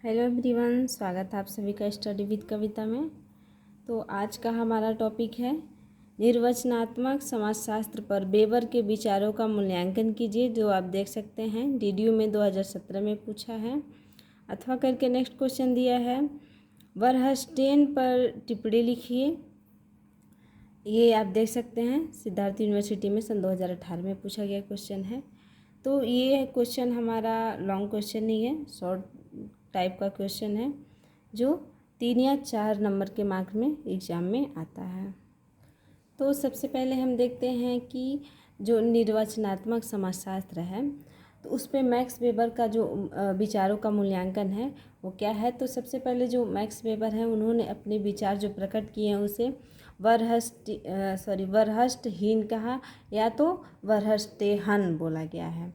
Hello everyone, स्वागत है आप सभी का स्टडी विद कविता में। तो आज का हमारा टॉपिक है निर्वचनात्मक समाजशास्त्र पर वेबर के विचारों का मूल्यांकन कीजिए, जो आप देख सकते हैं डीडीयू में 2017 में पूछा है। अथवा करके नेक्स्ट क्वेश्चन दिया है, वरहस्टेन पर टिप्पणी लिखिए। ये आप देख सकते हैं सिद्धार्थ यूनिवर्सिटी में सन 2018 में पूछा गया क्वेश्चन है। तो ये क्वेश्चन हमारा लॉन्ग क्वेश्चन नहीं है, शॉर्ट टाइप का क्वेश्चन है जो 3 या 4 नंबर के मार्क में एग्ज़ाम में आता है। तो सबसे पहले हम देखते हैं कि जो निर्वचनात्मक समाजशास्त्र है तो उस पर मैक्स वेबर का जो विचारों का मूल्यांकन है वो क्या है। तो सबसे पहले जो मैक्स वेबर है उन्होंने अपने विचार जो प्रकट किए हैं उसे वरहस्टहीन कहा या तो वरहस्टेहन बोला गया है,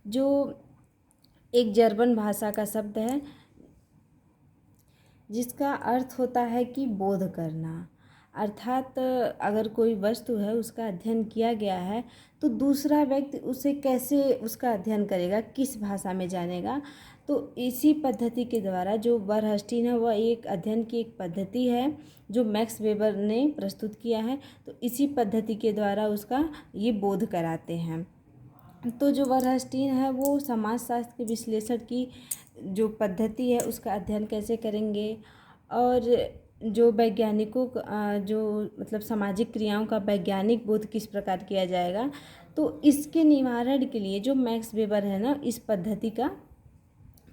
जो एक जर्मन भाषा का शब्द है जिसका अर्थ होता है कि बोध करना। अर्थात अगर कोई वस्तु है उसका अध्ययन किया गया है तो दूसरा व्यक्ति उसे कैसे उसका अध्ययन करेगा, किस भाषा में जानेगा। तो इसी पद्धति के द्वारा जो वरहस्टीन है वह एक अध्ययन की एक पद्धति है जो मैक्स वेबर ने प्रस्तुत किया है। तो इसी पद्धति के द्वारा उसका ये बोध कराते हैं। तो जो वरहस्टीन है वो समाजशास्त्र के विश्लेषण की जो पद्धति है उसका अध्ययन कैसे करेंगे, और जो वैज्ञानिकों जो मतलब सामाजिक क्रियाओं का वैज्ञानिक बोध किस प्रकार किया जाएगा। तो इसके निवारण के लिए जो मैक्स वेबर है ना, इस पद्धति का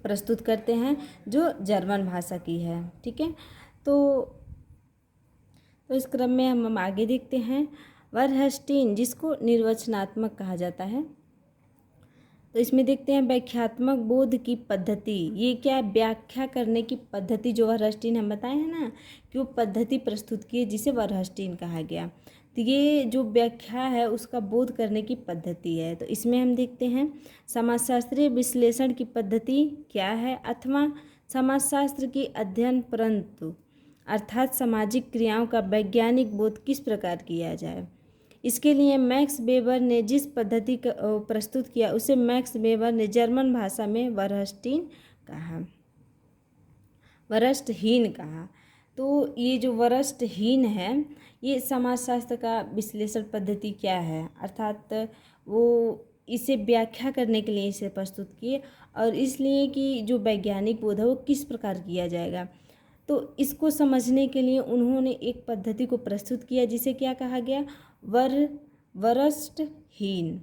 प्रस्तुत करते हैं जो जर्मन भाषा की है। ठीक है, तो इस क्रम में हम आगे देखते हैं वरहस्टीन जिसको निर्वचनात्मक कहा जाता है। तो इसमें देखते हैं व्याख्यात्मक बोध की पद्धति। ये क्या, व्याख्या करने की पद्धति जो वरहस्टीन हम बताए हैं ना कि वो पद्धति प्रस्तुत की है जिसे वरहस्टीन कहा गया। तो ये जो व्याख्या है उसका बोध करने की पद्धति है। तो इसमें हम देखते हैं समाजशास्त्रीय विश्लेषण की पद्धति क्या है, अथवा समाजशास्त्र की अध्ययन परंतु अर्थात सामाजिक क्रियाओं का वैज्ञानिक बोध किस प्रकार किया जाए। इसके लिए मैक्स वेबर ने जिस पद्धति का प्रस्तुत किया उसे मैक्स वेबर ने जर्मन भाषा में वरहस्टहीन कहा। तो ये जो वरहस्टहीन है ये समाजशास्त्र का विश्लेषण पद्धति क्या है, अर्थात वो इसे व्याख्या करने के लिए इसे प्रस्तुत किए, और इसलिए कि जो वैज्ञानिक बोध है वो किस प्रकार किया जाएगा। तो इसको समझने के लिए उन्होंने एक पद्धति को प्रस्तुत किया जिसे क्या कहा गया, वरहस्टहीन,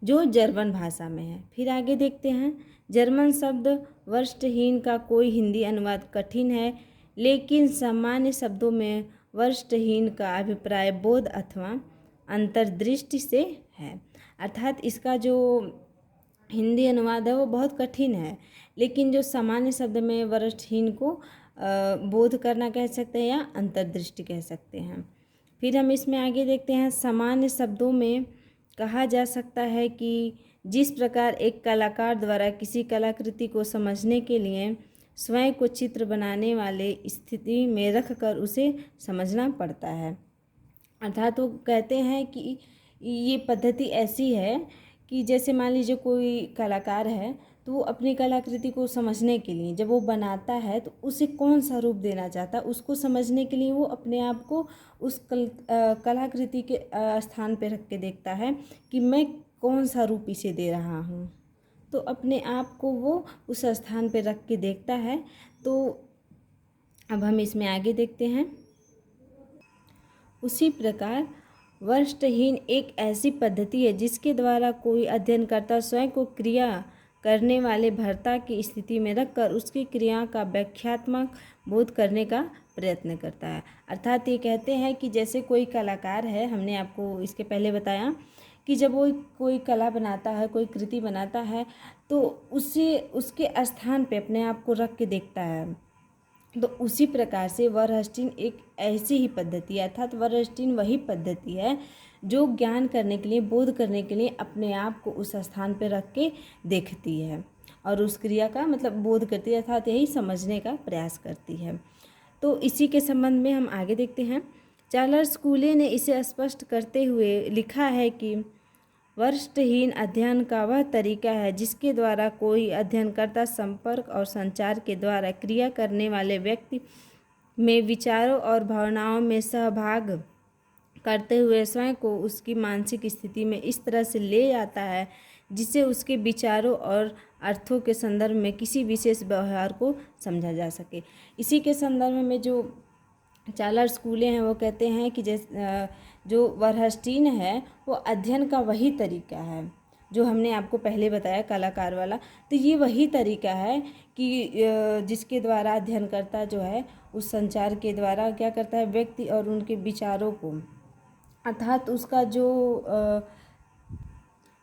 जो जर्मन भाषा में है। फिर आगे देखते हैं जर्मन शब्द वरहस्टहीन का कोई हिंदी अनुवाद कठिन है, लेकिन सामान्य शब्दों में वरहस्टहीन का अभिप्राय बोध अथवा अंतर्दृष्टि से है। अर्थात इसका जो हिंदी अनुवाद है वो बहुत कठिन है, लेकिन जो सामान्य शब्द में वरहस्टहीन को बोध करना कह सकते हैं या अंतर्दृष्टि कह सकते हैं। फिर हम इसमें आगे देखते हैं सामान्य शब्दों में कहा जा सकता है कि जिस प्रकार एक कलाकार द्वारा किसी कलाकृति को समझने के लिए स्वयं को चित्र बनाने वाले स्थिति में रखकर उसे समझना पड़ता है। अर्थात वो कहते हैं कि ये पद्धति ऐसी है कि जैसे मान लीजिए कोई कलाकार है तो वो अपनी कलाकृति को समझने के लिए जब वो बनाता है तो उसे कौन सा रूप देना चाहता है, उसको समझने के लिए वो अपने आप को उस कलाकृति के स्थान पर रख के देखता है कि मैं कौन सा रूप इसे दे रहा हूँ। तो अपने आप को वो उस स्थान पर रख के देखता है। तो अब हम इसमें आगे देखते हैं, उसी प्रकार वरहस्टहीन एक ऐसी पद्धति है जिसके द्वारा कोई अध्ययनकर्ता स्वयं को क्रिया करने वाले भर्ता की स्थिति में रखकर उसकी क्रिया का व्याख्यात्मक बोध करने का प्रयत्न करता है। अर्थात ये कहते हैं कि जैसे कोई कलाकार है, हमने आपको इसके पहले बताया कि जब वो कोई कला बनाता है, कोई कृति बनाता है तो उसे उसके स्थान पे अपने आप को रख के देखता है। तो उसी प्रकार से वरहस्टीन एक ऐसी ही पद्धति है, अर्थात वरहस्टीन वही पद्धति है जो ज्ञान करने के लिए, बोध करने के लिए अपने आप को उस स्थान पर रख के देखती है और उस क्रिया का मतलब बोध करती है, अर्थात यही समझने का प्रयास करती है। तो इसी के संबंध में हम आगे देखते हैं। चार्ल्स कूले ने इसे स्पष्ट करते हुए लिखा है कि वस्तुहीन अध्ययन का वह तरीका है जिसके द्वारा कोई अध्ययनकर्ता संपर्क और संचार के द्वारा क्रिया करने वाले व्यक्ति में विचारों और भावनाओं में सहभाग करते हुए स्वयं को उसकी मानसिक स्थिति में इस तरह से ले जाता है जिससे उसके विचारों और अर्थों के संदर्भ में किसी विशेष व्यवहार को समझा जा सके। इसी के संदर्भ में जो चार्ल्स स्कूले हैं वो कहते हैं कि जो वर्हस्टीन है वो अध्ययन का वही तरीका है जो हमने आपको पहले बताया कलाकार वाला। तो ये वही तरीका है कि जिसके द्वारा अध्ययनकर्ता जो है उस संचार के द्वारा क्या करता है, व्यक्ति और उनके विचारों को, अर्थात उसका जो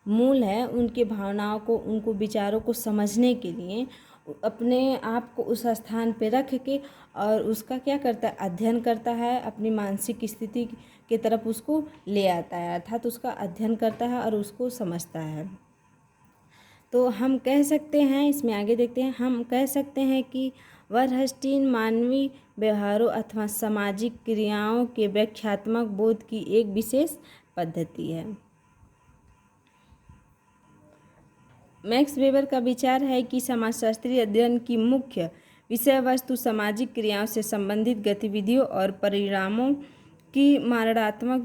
मूल है उनके भावनाओं को, उनको विचारों को समझने के लिए अपने आप को उस स्थान पे रख के और उसका क्या करता है, अध्ययन करता है, अपनी मानसिक स्थिति की तरफ उसको ले आता है, अर्थात उसका अध्ययन करता है और उसको समझता है। तो हम कह सकते हैं, इसमें आगे देखते हैं, हम कह सकते हैं कि वर्हस्टीन मानवीय व्यवहारों अथवा सामाजिक क्रियाओं के व्याख्यात्मक बोध की एक विशेष पद्धति है। मैक्स वेबर का विचार है कि समाजशास्त्रीय अध्ययन की मुख्य विषय वस्तु सामाजिक क्रियाओं से संबंधित गतिविधियों और परिणामों की मारणात्मक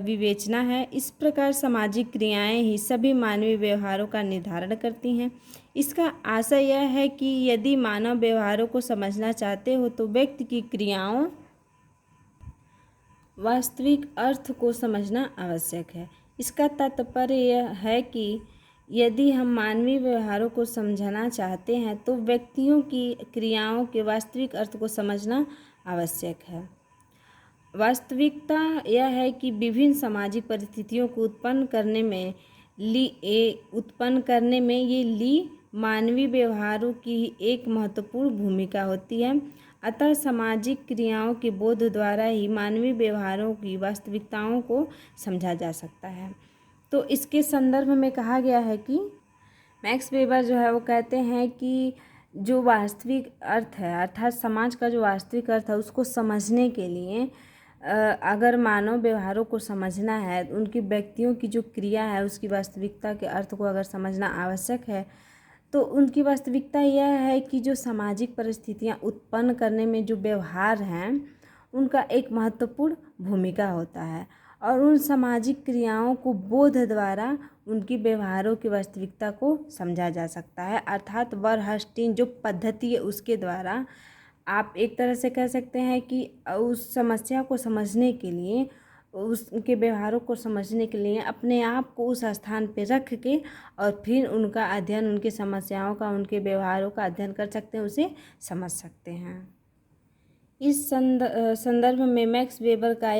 विवेचना है। इस प्रकार सामाजिक क्रियाएं ही सभी मानवीय व्यवहारों का निर्धारण करती हैं। इसका आशय यह है कि यदि मानव व्यवहारों को समझना चाहते हो तो व्यक्ति की क्रियाओं वास्तविक अर्थ को समझना आवश्यक है। इसका तात्पर्य यह है कि यदि हम मानवीय व्यवहारों को समझना चाहते हैं तो व्यक्तियों की क्रियाओं के वास्तविक अर्थ को समझना आवश्यक है। वास्तविकता यह है कि विभिन्न सामाजिक परिस्थितियों को उत्पन्न करने में ये मानवीय व्यवहारों की एक महत्वपूर्ण भूमिका होती है। अतः सामाजिक क्रियाओं के बोध द्वारा ही मानवीय व्यवहारों की वास्तविकताओं को समझा जा सकता है। तो इसके संदर्भ में कहा गया है कि मैक्स वेबर जो है वो कहते हैं कि जो वास्तविक अर्थ है, अर्थात समाज का जो वास्तविक अर्थ है उसको समझने के लिए अगर मानव व्यवहारों को समझना है, उनकी व्यक्तियों की जो क्रिया है उसकी वास्तविकता के अर्थ को अगर समझना आवश्यक है तो उनकी वास्तविकता यह है कि जो सामाजिक परिस्थितियां उत्पन्न करने में जो व्यवहार हैं उनका एक महत्वपूर्ण भूमिका होता है और उन सामाजिक क्रियाओं को बोध द्वारा उनकी व्यवहारों की वास्तविकता को समझा जा सकता है। अर्थात वर्हस्टीन जो पद्धति है उसके द्वारा आप एक तरह से कह सकते हैं कि उस समस्या को समझने के लिए, उसके व्यवहारों को समझने के लिए अपने आप को उस स्थान पे रख के और फिर उनका अध्ययन, उनकी समस्याओं का, उनके व्यवहारों का अध्ययन कर सकते हैं, उसे समझ सकते हैं। इस संदर्भ में मैक्स वेबर का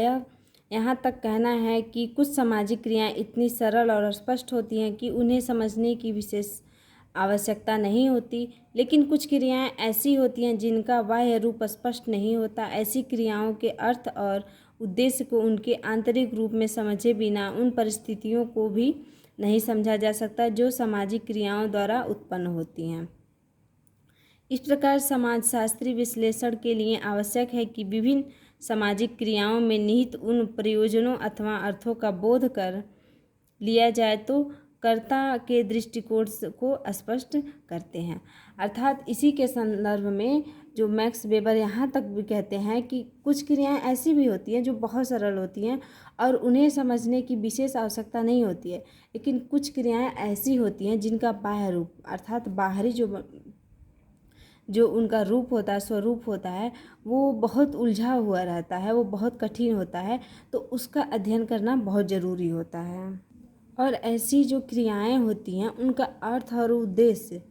यहाँ तक कहना है कि कुछ सामाजिक क्रियाएं इतनी सरल और स्पष्ट होती हैं कि उन्हें समझने की विशेष आवश्यकता नहीं होती, लेकिन कुछ क्रियाएं ऐसी होती हैं जिनका बाह्य रूप स्पष्ट नहीं होता। ऐसी क्रियाओं के अर्थ और उद्देश्य को उनके आंतरिक रूप में समझे बिना उन परिस्थितियों को भी नहीं समझा जा सकता जो सामाजिक क्रियाओं द्वारा उत्पन्न होती हैं। इस प्रकार समाजशास्त्री विश्लेषण के लिए आवश्यक है कि विभिन्न सामाजिक क्रियाओं में निहित उन प्रयोजनों अथवा अर्थों का बोध कर लिया जाए तो कर्ता के दृष्टिकोण को स्पष्ट करते हैं। अर्थात इसी के संदर्भ में जो मैक्स वेबर यहाँ तक भी कहते हैं कि कुछ क्रियाएं ऐसी भी होती हैं जो बहुत सरल होती हैं और उन्हें समझने की विशेष आवश्यकता नहीं होती है, लेकिन कुछ क्रियाएं ऐसी होती हैं जिनका बाह्य रूप अर्थात बाहरी जो उनका रूप होता है, स्वरूप होता है, वो बहुत उलझा हुआ रहता है, वो बहुत कठिन होता है, तो उसका अध्ययन करना बहुत ज़रूरी होता है। और ऐसी जो क्रियाएं होती हैं उनका अर्थ और उद्देश्य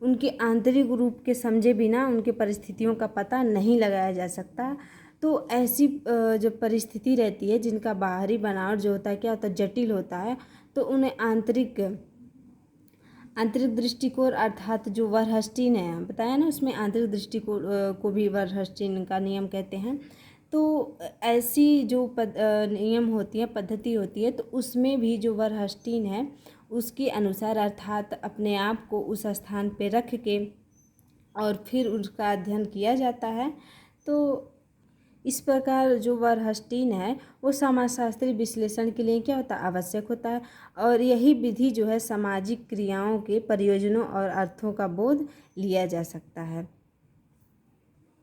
उनके आंतरिक रूप के समझे बिना उनके परिस्थितियों का पता नहीं लगाया जा सकता। तो ऐसी जो परिस्थिति रहती है जिनका बाहरी बनावट जो होता है क्या होता है, जटिल होता है, तो उन्हें आंतरिक दृष्टिकोण अर्थात जो वर्हस्टीन है बताया ना, उसमें आंतरिक दृष्टिकोण को भी वर्हस्टीन का नियम कहते हैं। तो ऐसी जो नियम होती है, पद्धति होती है, तो उसमें भी जो वर्हस्टीन है उसके अनुसार अर्थात अपने आप को उस स्थान पे रख के और फिर उसका अध्ययन किया जाता है। तो इस प्रकार जो वर्हस्टीन है वो समाजशास्त्री विश्लेषण के लिए क्या होता है, आवश्यक होता है। और यही विधि जो है सामाजिक क्रियाओं के प्रयोजनों और अर्थों का बोध लिया जा सकता है।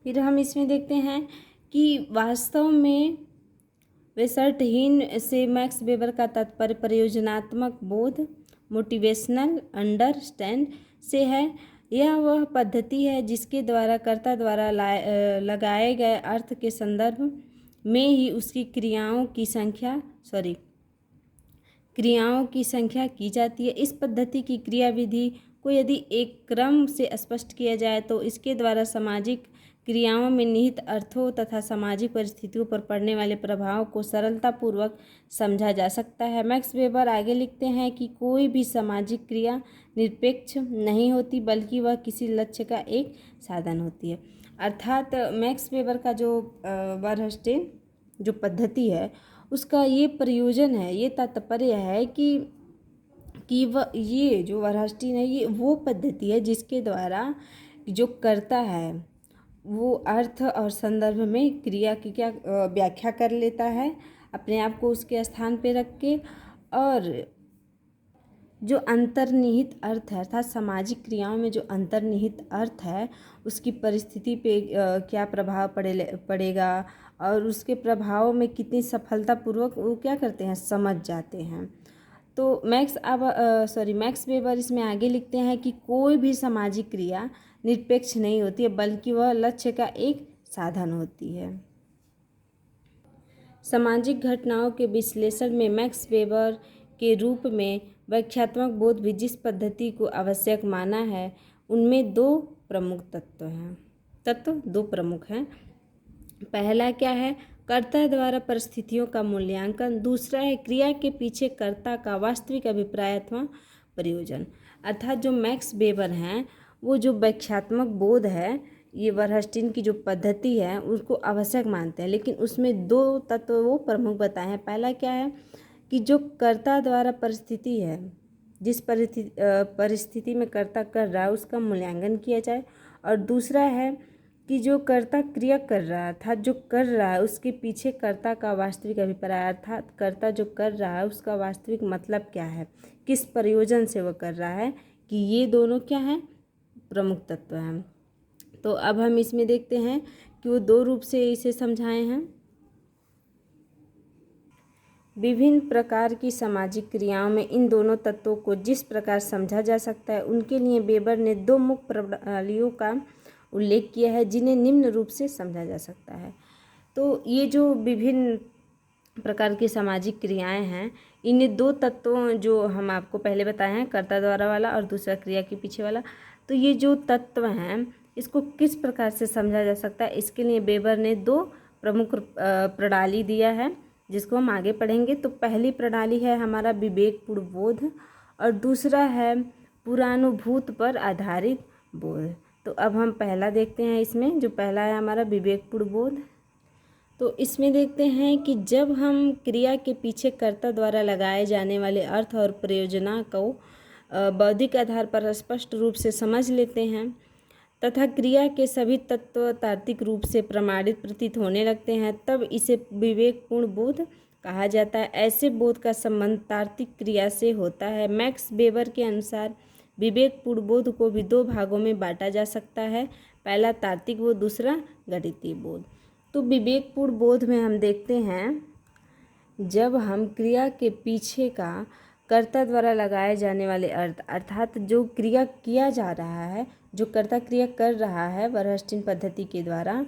फिर हम इसमें देखते हैं कि वास्तव में वेसर्टहीन से मैक्स वेबर का तात्पर्य प्रयोजनात्मक बोध, मोटिवेशनल अंडरस्टैंड से है। यह वह पद्धति है जिसके द्वारा कर्ता द्वारा लगाए गए अर्थ के संदर्भ में ही उसकी क्रियाओं की संख्या की जाती है। इस पद्धति की क्रियाविधि को यदि एक क्रम से स्पष्ट किया जाए तो इसके द्वारा सामाजिक क्रियाओं में निहित अर्थों तथा सामाजिक परिस्थितियों पर पड़ने वाले प्रभावों को सरलतापूर्वक समझा जा सकता है। मैक्स वेबर आगे लिखते हैं कि कोई भी सामाजिक क्रिया निरपेक्ष नहीं होती, बल्कि वह किसी लक्ष्य का एक साधन होती है। अर्थात मैक्स वेबर का जो वर्हस्टीन जो पद्धति है उसका ये प्रयोजन है, ये तात्पर्य है कि वह ये जो वर्हस्टीन है ये वो पद्धति है जिसके द्वारा जो करता है वो अर्थ और संदर्भ में क्रिया की क्या व्याख्या कर लेता है, अपने आप को उसके स्थान पे रख के, और जो अंतर्निहित अर्थ है अर्थात सामाजिक क्रियाओं में जो अंतर्निहित अर्थ है उसकी परिस्थिति पे क्या प्रभाव पड़ेगा और उसके प्रभाव में कितनी सफलतापूर्वक वो क्या करते हैं, समझ जाते हैं। तो मैक्स वेबर इसमें आगे लिखते हैं कि कोई भी सामाजिक क्रिया निरपेक्ष नहीं होती है, बल्कि वह लक्ष्य का एक साधन होती है। सामाजिक घटनाओं के विश्लेषण में मैक्स वेबर के रूप में व्याख्यात्मक बोध भी जिस पद्धति को आवश्यक माना है उनमें दो प्रमुख हैं। पहला क्या है, कर्ता द्वारा परिस्थितियों का मूल्यांकन। दूसरा है क्रिया के पीछे कर्ता का वास्तविक अभिप्राय अथवा प्रयोजन। अर्थात जो मैक्स वेबर हैं वो जो व्याख्यात्मक बोध है, ये वर्हस्टीन की जो पद्धति है उसको आवश्यक मानते हैं, लेकिन उसमें दो तत्व वो प्रमुख बताए हैं। पहला क्या है कि जो कर्ता द्वारा परिस्थिति है, जिस परिस्थिति में कर्ता कर रहा है उसका मूल्यांकन किया जाए, और दूसरा है कि जो कर्ता क्रिया कर रहा है अर्थात जो कर रहा है उसके पीछे कर्ता का वास्तविक अभिप्राय, अर्थात कर्ता जो कर रहा है उसका वास्तविक मतलब क्या है, किस प्रयोजन से वह कर रहा है, कि ये दोनों क्या हैं, प्रमुख तत्व हैं। तो अब हम इसमें देखते हैं कि वो दो रूप से इसे समझाए हैं। विभिन्न प्रकार की सामाजिक क्रियाओं में इन दोनों तत्वों को जिस प्रकार समझा जा सकता है उनके लिए वेबर ने दो मुख्य प्रणालियों का उल्लेख किया है जिन्हें निम्न रूप से समझा जा सकता है। तो ये जो विभिन्न प्रकार की सामाजिक क्रियाएं हैं, इन दो तत्वों जो हम आपको पहले बताए हैं, कर्ता द्वारा वाला और दूसरा क्रिया के पीछे वाला, तो ये जो तत्व हैं इसको किस प्रकार से समझा जा सकता है, इसके लिए वेबर ने दो प्रमुख प्रणाली दिया है जिसको हम आगे पढ़ेंगे। तो पहली प्रणाली है हमारा विवेकपूर्ण बोध और दूसरा है पुरानुभूत पर आधारित बोध। तो अब हम पहला देखते हैं, इसमें जो पहला है हमारा विवेकपूर्ण बोध। तो इसमें देखते हैं कि जब हम क्रिया के पीछे कर्ता द्वारा लगाए जाने वाले अर्थ और प्रयोजना को बौद्धिक आधार पर स्पष्ट रूप से समझ लेते हैं तथा क्रिया के सभी तत्व तार्किक रूप से प्रमाणित प्रतीत होने लगते हैं, तब इसे विवेकपूर्ण बोध कहा जाता है। ऐसे बोध का संबंध तार्किक क्रिया से होता है। मैक्स वेबर के अनुसार विवेकपूर्ण बोध को भी दो भागों में बांटा जा सकता है, पहला तार्किक बोध, दूसरा गणितीय बोध। तो विवेकपूर्ण बोध में हम देखते हैं जब हम क्रिया के पीछे का कर्ता द्वारा लगाए जाने वाले अर्थ अर्थात जो क्रिया किया जा रहा है, जो कर्ता क्रिया कर रहा है वर्हस्टीन पद्धति के द्वारा,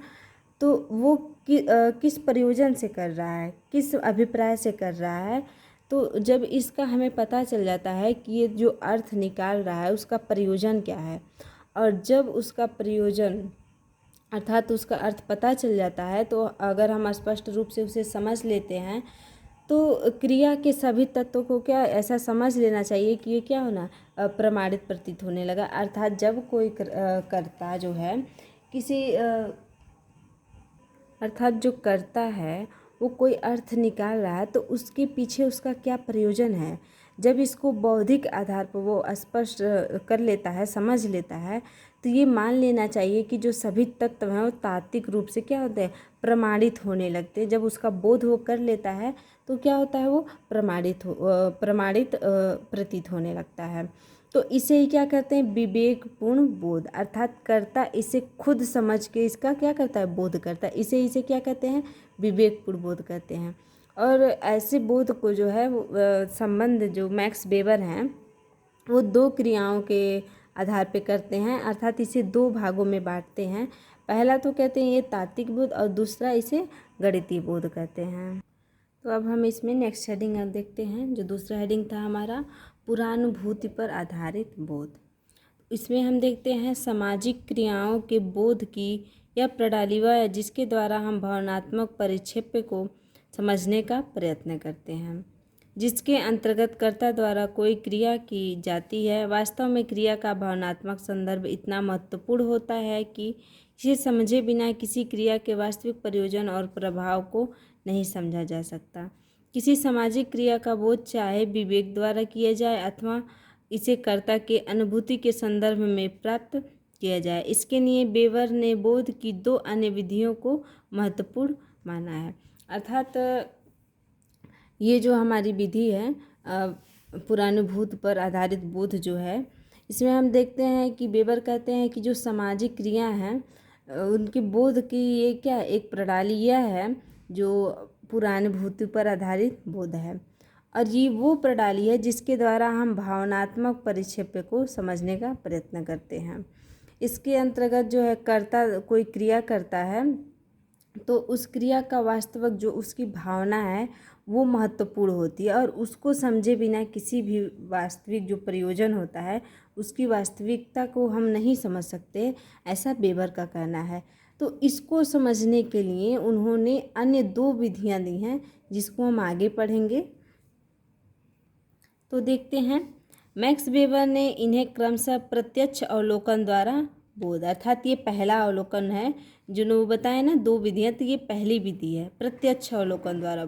तो वो किस प्रयोजन से कर रहा है, किस अभिप्राय से कर रहा है। तो जब इसका हमें पता चल जाता है कि ये जो अर्थ निकाल रहा है उसका प्रयोजन क्या है, और जब उसका प्रयोजन अर्थात उसका अर्थ पता चल जाता है, तो अगर हम स्पष्ट रूप से उसे समझ लेते हैं तो क्रिया के सभी तत्वों को क्या ऐसा समझ लेना चाहिए कि ये क्या होना, प्रमाणित प्रतीत होने लगा। अर्थात जब कोई कर्ता जो है किसी अर्थात जो कर्ता है वो कोई अर्थ निकाल रहा है तो उसके पीछे उसका क्या प्रयोजन है, जब इसको बौद्धिक आधार पर वो स्पष्ट कर लेता है, समझ लेता है, तो ये मान लेना चाहिए कि जो सभी तत्व हैं वो तात्विक रूप से क्या होते हैं, प्रमाणित होने लगते हैं। जब उसका बोध वो कर लेता है तो क्या होता है, वो प्रमाणित प्रतीत होने लगता है। तो इसे ही क्या कहते हैं, विवेकपूर्ण बोध, अर्थात कर्ता इसे खुद समझ के इसका क्या करता है, बोध करता है। इसे क्या कहते हैं, विवेकपूर्ण बोध कहते हैं। और ऐसे बोध को जो है संबंध जो मैक्स वेबर हैं वो दो क्रियाओं के आधार पे करते हैं, अर्थात इसे दो भागों में बांटते हैं। पहला तो कहते हैं ये तात्विक बोध और दूसरा इसे गणितीय बोध कहते हैं। तो अब हम इसमें नेक्स्ट हेडिंग देखते हैं। जो दूसरा हेडिंग था हमारा, पुरानुभूति पर आधारित बोध। इसमें हम देखते हैं सामाजिक क्रियाओं के बोध की यह प्रणाली वह है जिसके द्वारा हम भावनात्मक परिक्षेप्य को समझने का प्रयत्न करते हैं, जिसके अंतर्गत कर्ता द्वारा कोई क्रिया की जाती है। वास्तव में क्रिया का भावनात्मक संदर्भ इतना महत्वपूर्ण होता है कि इसे समझे बिना किसी क्रिया के वास्तविक प्रयोजन और प्रभाव को नहीं समझा जा सकता। किसी सामाजिक क्रिया का बोध चाहे विवेक द्वारा किया जाए अथवा इसे कर्ता के अनुभूति के संदर्भ में प्राप्त किया जाए, इसके लिए वेबर ने बोध की दो अन्य विधियों को महत्वपूर्ण माना है। अर्थात ये जो हमारी विधि है पुरानुभूति पर आधारित बोध जो है, इसमें हम देखते हैं कि वेबर कहते हैं कि जो सामाजिक क्रिया हैं उनके बोध की ये क्या एक प्रणाली यह है जो पुरानुभूति पर आधारित बोध है, और ये वो प्रणाली है जिसके द्वारा हम भावनात्मक परिक्षेप्य को समझने का प्रयत्न करते हैं। इसके अंतर्गत जो है कर्ता कोई क्रिया करता है तो उस क्रिया का वास्तविक जो उसकी भावना है वो महत्वपूर्ण होती है, और उसको समझे बिना किसी भी वास्तविक जो प्रयोजन होता है उसकी वास्तविकता को हम नहीं समझ सकते, ऐसा वेबर का कहना है। तो इसको समझने के लिए उन्होंने अन्य दो विधियां दी हैं जिसको हम आगे पढ़ेंगे। तो देखते हैं, मैक्स वेबर ने इन्हें क्रमशः प्रत्यक्ष अवलोकन द्वारा बोध, अर्थात ये पहला अवलोकन है जो बताए ना दो विधियां, तो ये पहली विधि है प्रत्यक्ष अवलोकन द्वारा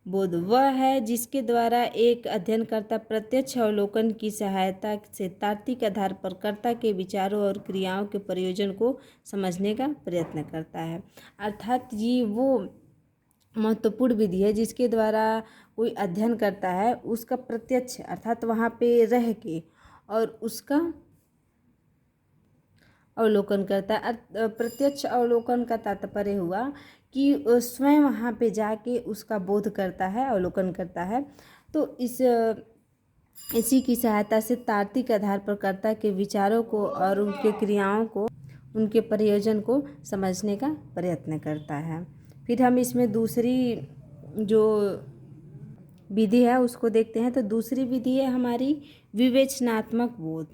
बोध वह है जिसके द्वारा एक अध्ययनकर्ता प्रत्यक्ष अवलोकन की सहायता से तार्किक आधार पर कर्ता के विचारों और क्रियाओं के प्रयोजन को समझने का प्रयत्न करता है। अर्थात ये वो महत्वपूर्ण विधि है जिसके द्वारा कोई अध्ययन करता है उसका प्रत्यक्ष अर्थात वहाँ पे रह के और उसका अवलोकन करता है। प्रत्यक्ष अवलोकन का तात्पर्य हुआ कि स्वयं वहाँ पे जाके उसका बोध करता है, अवलोकन करता है। तो इसी की सहायता से तार्किक आधार पर कर्ता के विचारों को और उनके क्रियाओं को, उनके प्रयोजन को समझने का प्रयत्न करता है। फिर हम इसमें दूसरी जो विधि है उसको देखते हैं। तो दूसरी विधि है हमारी विवेचनात्मक बोध,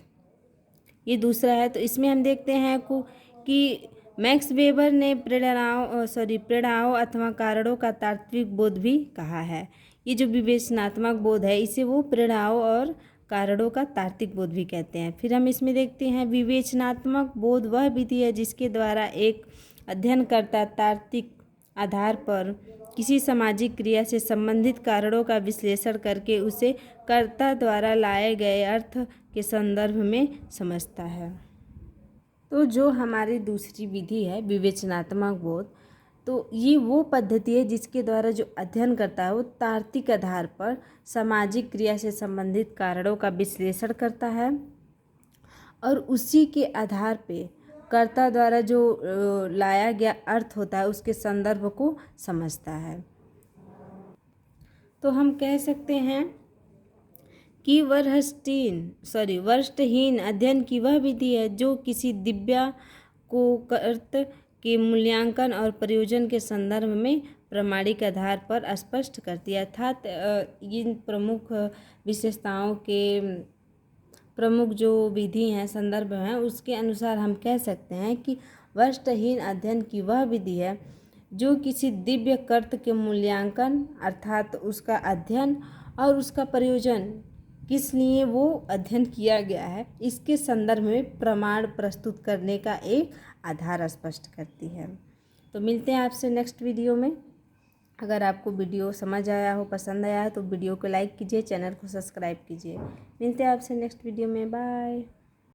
ये दूसरा है। तो इसमें हम देखते हैं कि मैक्स वेबर ने प्रेरणाओं अथवा कारणों का तात्विक बोध भी कहा है। ये जो विवेचनात्मक बोध है इसे वो प्रेरणाओं और कारणों का तार्किक बोध भी कहते हैं। फिर हम इसमें देखते हैं विवेचनात्मक बोध वह विधि है जिसके द्वारा एक अध्ययनकर्ता तार्किक आधार पर किसी सामाजिक क्रिया से संबंधित कारणों का विश्लेषण करके उसे कर्ता द्वारा लाए गए अर्थ के संदर्भ में समझता है। तो जो हमारी दूसरी विधि है विवेचनात्मक बोध, तो ये वो पद्धति है जिसके द्वारा जो अध्ययन करता है वो तार्किक आधार पर सामाजिक क्रिया से संबंधित कारणों का विश्लेषण करता है और उसी के आधार पे कर्ता द्वारा जो लाया गया अर्थ होता है उसके संदर्भ को समझता है। तो हम कह सकते हैं कि वस्तुहीन अध्ययन की वह विधि है जो किसी दिव्या को अर्थ के मूल्यांकन और प्रयोजन के संदर्भ में प्रमाणिक आधार पर स्पष्ट करती है। अर्थात इन प्रमुख विशेषताओं के प्रमुख जो विधि हैं, संदर्भ हैं, उसके अनुसार हम कह सकते हैं कि वस्तुहीन अध्ययन की वह विधि है जो किसी दिव्य कर्त के मूल्यांकन अर्थात उसका अध्ययन और उसका प्रयोजन किस लिए वो अध्ययन किया गया है इसके संदर्भ में प्रमाण प्रस्तुत करने का एक आधार स्पष्ट करती है। तो मिलते हैं आपसे नेक्स्ट वीडियो में। अगर आपको वीडियो समझ आया हो, पसंद आया हो तो वीडियो को लाइक कीजिए, चैनल को सब्सक्राइब कीजिए। मिलते हैं आपसे नेक्स्ट वीडियो में, बाय।